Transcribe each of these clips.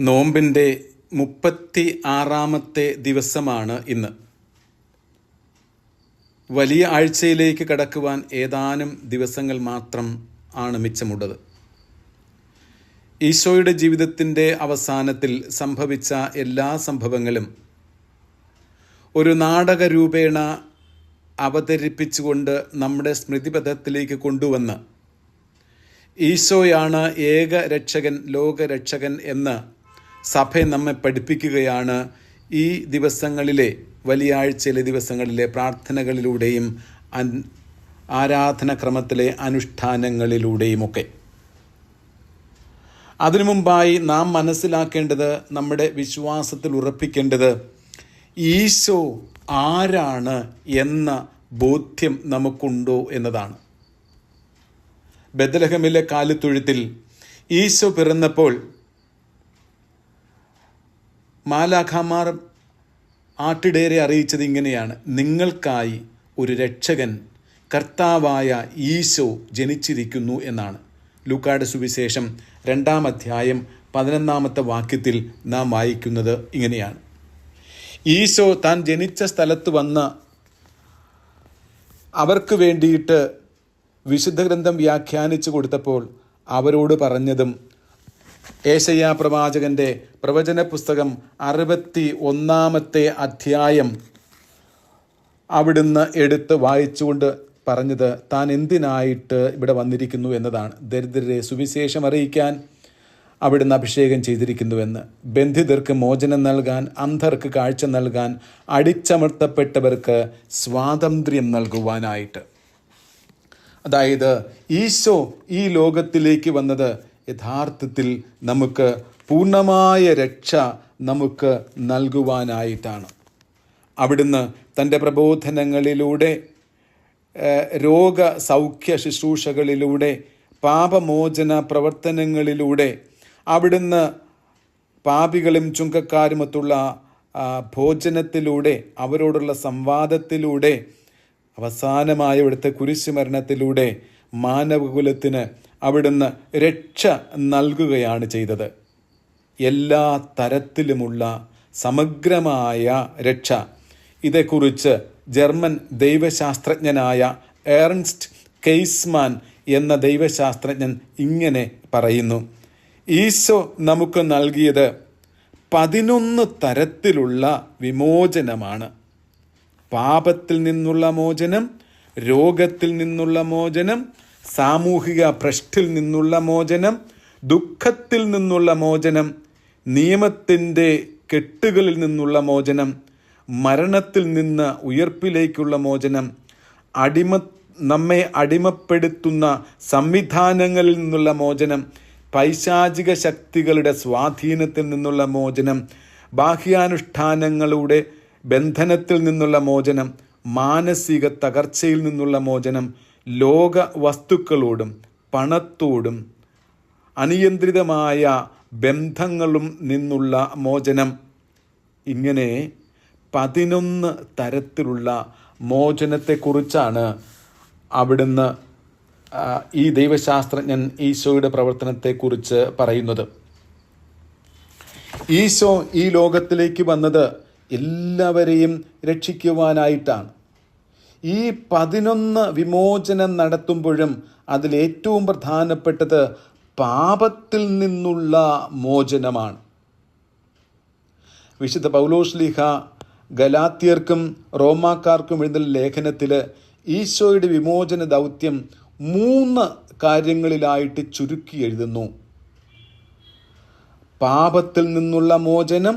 നോമ്പിൻ്റെ 36-ാമത്തെ ദിവസമാണ് ഇന്ന്. വലിയ ആഴ്ചയിലേക്ക് കടക്കുവാൻ ഏതാനും ദിവസങ്ങൾ മാത്രം ആണ് മിച്ചമുള്ളത്. ഈശോയുടെ ജീവിതത്തിൻ്റെ അവസാനത്തിൽ സംഭവിച്ച എല്ലാ സംഭവങ്ങളും ഒരു നാടകരൂപേണ അവതരിപ്പിച്ചുകൊണ്ട് നമ്മുടെ സ്മൃതിപഥത്തിലേക്ക് കൊണ്ടുവന്ന് ഈശോയാണ് ഏക രക്ഷകൻ, ലോകരക്ഷകൻ എന്ന് സഭ നമ്മെ പഠിപ്പിക്കുകയാണ് ഈ ദിവസങ്ങളിലെ, വലിയ ആഴ്ചയിലെ ദിവസങ്ങളിലെ പ്രാർത്ഥനകളിലൂടെയും ആരാധനക്രമത്തിലെ അനുഷ്ഠാനങ്ങളിലൂടെയുമൊക്കെ. അതിനു മുമ്പായി നാം മനസ്സിലാക്കേണ്ടത്, നമ്മുടെ വിശ്വാസത്തിൽ ഉറപ്പിക്കേണ്ടത്, ഈശോ ആരാണ് എന്ന ബോധ്യം നമുക്കുണ്ടോ എന്നതാണ്. ബെത്ലഹേമിലെ കാലിത്തൊഴുത്തിൽ ഈശോ പിറന്നപ്പോൾ മാലാഖമാർ ആട്ടിടയരെ അറിയിച്ചത് ഇങ്ങനെയാണ്: നിങ്ങൾക്കായി ഒരു രക്ഷകൻ, കർത്താവായ ഈശോ ജനിച്ചിരിക്കുന്നു എന്നാണ്. ലൂക്കായുടെ സുവിശേഷം 2-ാം അധ്യായം 11-ാമത്തെ വാക്യത്തിൽ നാം വായിക്കുന്നത് ഇങ്ങനെയാണ്: ഈശോ താൻ ജനിച്ച സ്ഥലത്ത് വന്ന് അവർക്ക് വേണ്ടിയിട്ട് വിശുദ്ധ ഗ്രന്ഥം വ്യാഖ്യാനിച്ചു കൊടുത്തപ്പോൾ അവരോട് പറഞ്ഞതും ഏശയ്യാ പ്രവാചകന്റെ പ്രവചന പുസ്തകം 61-ാമത്തെ അധ്യായം അവിടുന്ന് എടുത്ത് വായിച്ചുകൊണ്ട് പറഞ്ഞത് താൻ എന്തിനായിട്ട് ഇവിടെ വന്നിരിക്കുന്നു എന്നതാണ്. ദരിദ്രരെ സുവിശേഷം അറിയിക്കാൻ അവിടുന്ന് അഭിഷേകം ചെയ്തിരിക്കുന്നുവെന്ന്, ബന്ധിതർക്ക് മോചനം നൽകാൻ, അന്ധർക്ക് കാഴ്ച നൽകാൻ, അടിച്ചമർത്തപ്പെട്ടവർക്ക് സ്വാതന്ത്ര്യം നൽകുവാനായിട്ട്. അതായത് ഈശോ ഈ ലോകത്തിലേക്ക് വന്നത് യഥാർത്ഥത്തിൽ നമുക്ക് പൂർണ്ണമായ രക്ഷ നമുക്ക് നൽകുവാനായിട്ടാണ്. അവിടുന്ന് തൻ്റെ പ്രബോധനങ്ങളിലൂടെ, രോഗസൗഖ്യ ശുശ്രൂഷകളിലൂടെ, പാപമോചന പ്രവർത്തനങ്ങളിലൂടെ, അവിടുന്ന് പാപികളും ചുങ്കക്കാരുമൊത്തുള്ള ഭോജനത്തിലൂടെ, അവരോടുള്ള സംവാദത്തിലൂടെ, അവസാനമായ ഇവിടുത്തെ കുരിശുമരണത്തിലൂടെ മാനവകുലത്തിന് അവിടുന്ന് രക്ഷ നൽകുകയാണ് ചെയ്തത്. എല്ലാ തരത്തിലുമുള്ള സമഗ്രമായ രക്ഷ. ഇതേക്കുറിച്ച് ജർമ്മൻ ദൈവശാസ്ത്രജ്ഞനായ ഏർൺസ്റ്റ് കെയ്സ്മാൻ എന്ന ദൈവശാസ്ത്രജ്ഞൻ ഇങ്ങനെ പറയുന്നു: ഈശോ നമുക്ക് നൽകിയത് 11 തരത്തിലുള്ള വിമോചനമാണ്. പാപത്തിൽ നിന്നുള്ള മോചനം, രോഗത്തിൽ നിന്നുള്ള മോചനം, സാമൂഹിക ഭ്രഷ്ടിൽ നിന്നുള്ള മോചനം, ദുഃഖത്തിൽ നിന്നുള്ള മോചനം, നിയമത്തിൻ്റെ കെട്ടുകളിൽ നിന്നുള്ള മോചനം, മരണത്തിൽ നിന്ന് ഉയർപ്പിലേക്കുള്ള മോചനം, നമ്മെ അടിമപ്പെടുത്തുന്ന സംവിധാനങ്ങളിൽ നിന്നുള്ള മോചനം, പൈശാചിക ശക്തികളുടെ സ്വാധീനത്തിൽ നിന്നുള്ള മോചനം, ബാഹ്യാനുഷ്ഠാനങ്ങളുടെ ബന്ധനത്തിൽ നിന്നുള്ള മോചനം, മാനസിക തകർച്ചയിൽ നിന്നുള്ള മോചനം, ലോക വസ്തുക്കളോടും പണത്തോടും അനിയന്ത്രിതമായ ബന്ധങ്ങളും നിന്നുള്ള മോചനം. ഇങ്ങനെ 11 തരത്തിലുള്ള മോചനത്തെക്കുറിച്ചാണ് അവിടുന്ന് ഈ ദൈവശാസ്ത്രജ്ഞൻ ഈശോയുടെ പ്രവർത്തനത്തെക്കുറിച്ച് പറയുന്നത്. ഈശോ ഈ ലോകത്തിലേക്ക് വന്നത് എല്ലാവരെയും രക്ഷിക്കുവാനായിട്ടാണ്. ഈ 11 വിമോചനം നടത്തുമ്പോഴും അതിലേറ്റവും പ്രധാനപ്പെട്ടത് പാപത്തിൽ നിന്നുള്ള മോചനമാണ്. വിശുദ്ധ പൗലോസ്ലീഹ ഗലാത്യർക്കും റോമാക്കാർക്കും എഴുതുന്ന ലേഖനത്തിൽ ഈശോയുടെ വിമോചന ദൗത്യം 3 കാര്യങ്ങളിലായിട്ട് ചുരുക്കി എഴുതുന്നു: പാപത്തിൽ നിന്നുള്ള മോചനം,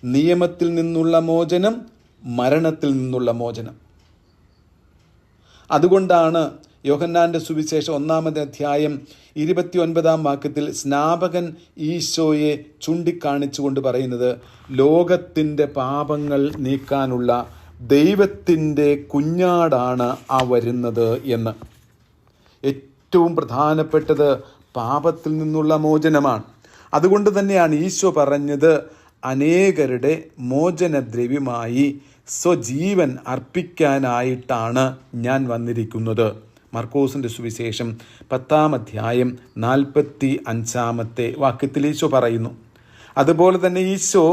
നിയമത്തിൽ നിന്നുള്ള മോചനം, മരണത്തിൽ നിന്നുള്ള മോചനം. അതുകൊണ്ടാണ് യോഹന്നാന്റെ സുവിശേഷം 1-ാമത്തെ അധ്യായം 29-ാം വാക്യത്തിൽ സ്നാപകൻ ഈശോയെ ചൂണ്ടിക്കാണിച്ചുകൊണ്ട് പറയുന്നത്, ലോകത്തിൻ്റെ പാപങ്ങൾ നീക്കാനുള്ള ദൈവത്തിൻ്റെ കുഞ്ഞാടാണ് ആ വരുന്നത് എന്ന്. ഏറ്റവും പ്രധാനപ്പെട്ടത് പാപത്തിൽ നിന്നുള്ള മോചനമാണ്. അതുകൊണ്ട് തന്നെയാണ് ഈശോ പറഞ്ഞത്, അനേകരുടെ മോചനദ്രവ്യമായി സ്വജീവൻ അർപ്പിക്കാനായിട്ടാണ് ഞാൻ വന്നിരിക്കുന്നത്. മർക്കോസിൻ്റെ സുവിശേഷം 10-ാം അധ്യായം 45-ാമത്തെ വാക്യത്തിൽ ഈശോ പറയുന്നു. അതുപോലെ തന്നെ ഈശോ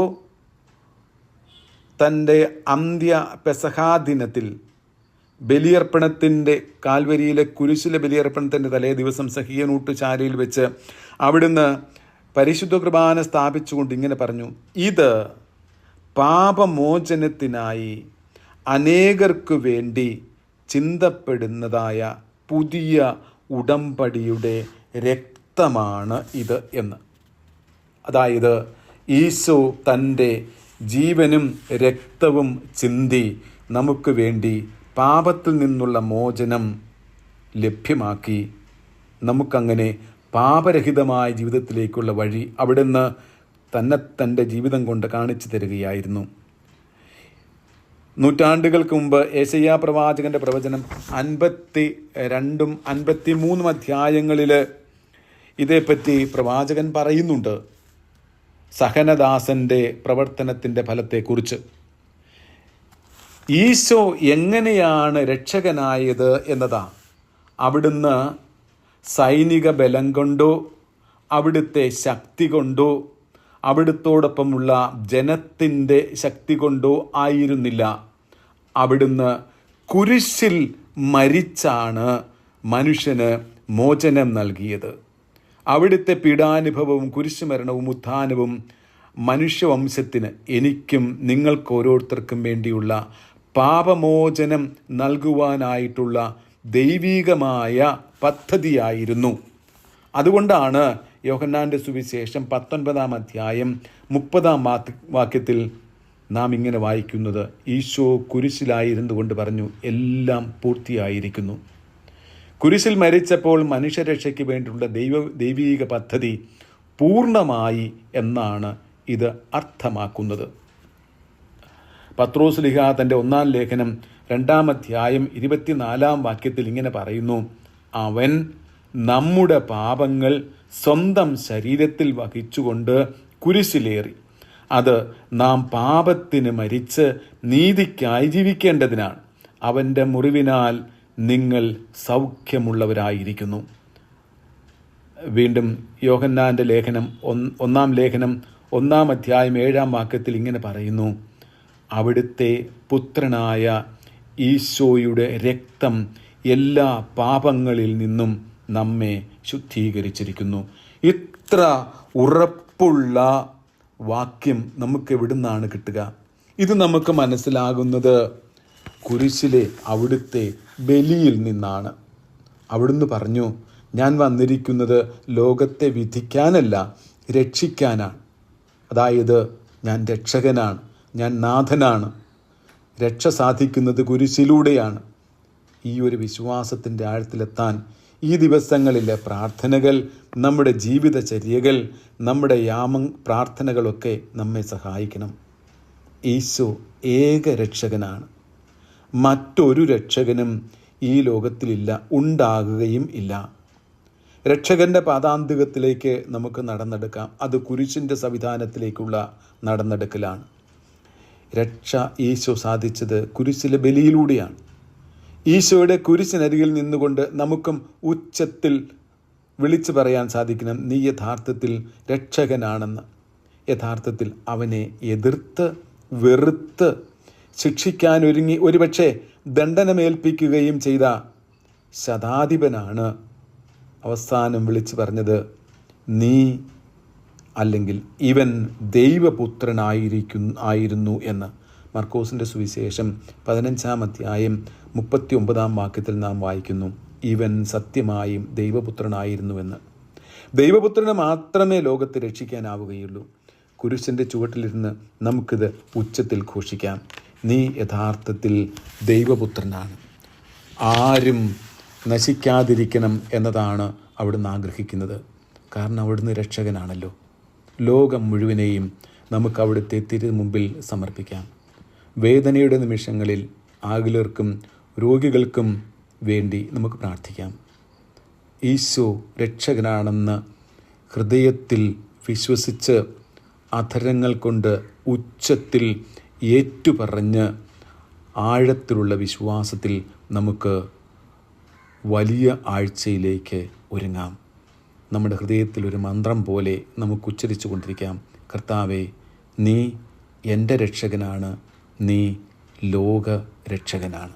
തൻ്റെ അന്ത്യ പെസഹാ ദിനത്തിൽ ബലിയർപ്പണത്തിൻ്റെ കാൽവരിയിലെ കുരിശിലെ ബലിയർപ്പണത്തിൻ്റെ തലേ ദിവസം സഹീനൂട്ടുചാലയിൽ വെച്ച് അവിടുന്ന് പരിശുദ്ധ കുർബാന സ്ഥാപിച്ചുകൊണ്ട് ഇങ്ങനെ പറഞ്ഞു: ഇത് പാപമോചനത്തിനായി അനേകർക്കു വേണ്ടി ചിന്തപ്പെടുന്നതായ പുതിയ ഉടമ്പടിയുടെ രക്തമാണ് ഇത് എന്ന്. അതായത് ഈശോ തൻ്റെ ജീവനും രക്തവും ചിന്തി നമുക്ക് വേണ്ടി പാപത്തിൽ നിന്നുള്ള മോചനം ലഭ്യമാക്കി നമുക്കങ്ങനെ പാപരഹിതമായ ജീവിതത്തിലേക്കുള്ള വഴി അവിടുന്ന് തന്നെ തൻ്റെ ജീവിതം കൊണ്ട് കാണിച്ചു തരികയായിരുന്നു. നൂറ്റാണ്ടുകൾക്ക് മുമ്പ് യെശയ്യാ പ്രവാചകൻ്റെ പ്രവചനം 52 53 അധ്യായങ്ങളിൽ ഇതേപ്പറ്റി പ്രവാചകൻ പറയുന്നുണ്ട്. സഹനദാസൻ്റെ പ്രവർത്തനത്തിൻ്റെ ഫലത്തെക്കുറിച്ച്. ഈശോ എങ്ങനെയാണ് രക്ഷകനായത് എന്നതാ. അവിടുന്ന് സൈനിക ബലം കൊണ്ടോ അവിടുത്തെ ശക്തി കൊണ്ടോ അവിടുത്തോടൊപ്പമുള്ള ജനത്തിൻ്റെ ശക്തി കൊണ്ടോ ആയിരുന്നില്ല. അവിടുന്ന് കുരിശിൽ മരിച്ചാണ് മനുഷ്യന് മോചനം നൽകിയത്. അവിടുത്തെ പീഡാനുഭവവും കുരിശുമരണവും ഉത്ഥാനവും മനുഷ്യവംശത്തിന്, എനിക്കും നിങ്ങൾക്ക് ഓരോരുത്തർക്കും വേണ്ടിയുള്ള പാപമോചനം നൽകുവാനായിട്ടുള്ള ദൈവികമായ പദ്ധതിയായിരുന്നു. അതുകൊണ്ടാണ് യോഹന്നാൻ്റെ സുവിശേഷം 19 അധ്യായം 30 വാക്യത്തിൽ നാം ഇങ്ങനെ വായിക്കുന്നത്: ഈശോ കുരിശിലായിരുന്നു കൊണ്ട് പറഞ്ഞു, എല്ലാം പൂർത്തിയായിരിക്കുന്നു. കുരിശിൽ മരിച്ചപ്പോൾ മനുഷ്യരക്ഷയ്ക്ക് വേണ്ടിയുള്ള ദൈവിക പദ്ധതി പൂർണ്ണമായി എന്നാണ് ഇത് അർത്ഥമാക്കുന്നത്. പത്രോസ് ലീഹ തൻ്റെ 1 ലേഖനം 2 അധ്യായം 24 വാക്യത്തിൽ ഇങ്ങനെ പറയുന്നു: അവൻ നമ്മുടെ പാപങ്ങൾ സ്വന്തം ശരീരത്തിൽ വഹിച്ചുകൊണ്ട് കുരിശിലേറി. അത് നാം പാപത്തിന് മരിച്ച് നീതിക്കായി ജീവിക്കേണ്ടതിനാണ്. അവൻ്റെ മുറിവിനാൽ നിങ്ങൾ സൗഖ്യമുള്ളവരായിരിക്കുന്നു. വീണ്ടും യോഹന്നാൻ്റെ ലേഖനം 1 ലേഖനം 1 അധ്യായം 7 വാക്യത്തിൽ ഇങ്ങനെ പറയുന്നു: അവിടുത്തെ പുത്രനായ ഈശോയുടെ രക്തം എല്ലാ പാപങ്ങളിൽ നിന്നും നമ്മെ ശുദ്ധീകരിച്ചിരിക്കുന്നു. ഇത്ര ഉറപ്പുള്ള വാക്യം നമുക്ക് എവിടുന്നാണ് കിട്ടുക? ഇത് നമുക്ക് മനസ്സിലാകുന്നത് കുരിശിലെ അവിടുത്തെ ബലിയിൽ നിന്നാണ്. അവിടുന്ന് പറഞ്ഞു, ഞാൻ വന്നിരിക്കുന്നത് ലോകത്തെ വിധിക്കാനല്ല, രക്ഷിക്കാനാണ്. അതായത് ഞാൻ രക്ഷകനാണ്, ഞാൻ നാഥനാണ്. രക്ഷ സാധിക്കുന്നത് കുരിശിലൂടെയാണ്. ഈ ഒരു വിശ്വാസത്തിൻ്റെ ആഴത്തിലെത്താൻ ഈ ദിവസങ്ങളിലെ പ്രാർത്ഥനകൾ, നമ്മുടെ ജീവിതചര്യകൾ, നമ്മുടെ പ്രാർത്ഥനകളൊക്കെ നമ്മെ സഹായിക്കണം. ഈശോ ഏക രക്ഷകനാണ്. മറ്റൊരു രക്ഷകനും ഈ ലോകത്തിലില്ല, ഉണ്ടാകുകയും ഇല്ല. രക്ഷകൻ്റെ പാദാന്തികത്തിലേക്ക് നമുക്ക് നടന്നെടുക്കാം. അത് കുരിശിൻ്റെ സംവിധാനത്തിലേക്കുള്ള നടന്നെടുക്കലാണ്. രക്ഷ ഈശോ സാധിച്ചത് കുരിശിലെ ബലിയിലൂടെയാണ്. ഈശോയുടെ കുരിശിനരികിൽ നിന്നുകൊണ്ട് നമുക്കും ഉച്ചത്തിൽ വിളിച്ചു പറയാൻ സാധിക്കണം, നീ യഥാർത്ഥത്തിൽ രക്ഷകനാണെന്ന്. യഥാർത്ഥത്തിൽ അവനെ എതിർത്ത് വെറുത്ത് ശിക്ഷിക്കാനൊരുങ്ങി ഒരുപക്ഷെ ദണ്ഡനമേൽപ്പിക്കുകയും ചെയ്ത ശതാധിപനാണ് അവസാനം വിളിച്ചു പറഞ്ഞത്, നീ അല്ലെങ്കിൽ ഇവൻ ദൈവപുത്രനായിരുന്നു എന്ന്. മർക്കോസിൻ്റെ സുവിശേഷം 15 അധ്യായം 39 വാക്യത്തിൽ നാം വായിക്കുന്നു, ഇവൻ സത്യമായും ദൈവപുത്രനായിരുന്നുവെന്ന്. ദൈവപുത്രന് മാത്രമേ ലോകത്തെ രക്ഷിക്കാനാവുകയുള്ളൂ. കുരിശിൻ്റെ ചുവട്ടിലിരുന്ന് നമുക്കിത് ഉച്ചത്തിൽ ഘോഷിക്കാം, നീ യഥാർത്ഥത്തിൽ ദൈവപുത്രനാണ്. ആരും നശിക്കാതിരിക്കണം എന്നതാണ് അവിടുന്ന് ആഗ്രഹിക്കുന്നത്. കാരണം അവിടുന്ന് രക്ഷകനാണല്ലോ. ലോകം മുഴുവനെയും നമുക്ക് അവിടുത്തെ തിരുമുമ്പിൽ സമർപ്പിക്കാം. വേദനയുടെ നിമിഷങ്ങളിൽ ആകുലർക്കും രോഗികൾക്കും വേണ്ടി നമുക്ക് പ്രാർത്ഥിക്കാം. ഈശോ രക്ഷകനാണെന്ന് ഹൃദയത്തിൽ വിശ്വസിച്ച് അധരങ്ങൾ കൊണ്ട് ഉച്ചത്തിൽ ഏറ്റുപറഞ്ഞ് ആഴത്തിലുള്ള വിശ്വാസത്തിൽ നമുക്ക് വലിയ ആഴ്ചയിലേക്ക് ഒരുങ്ങാം. നമ്മുടെ ഹൃദയത്തിൽ ഒരു മന്ത്രം പോലെ നമുക്ക് ഉച്ചരിച്ചു കൊണ്ടിരിക്കാം. കർത്താവേ, നീ എൻ്റെ രക്ഷകനാണ്, നീ ലോക രക്ഷകനാണ്.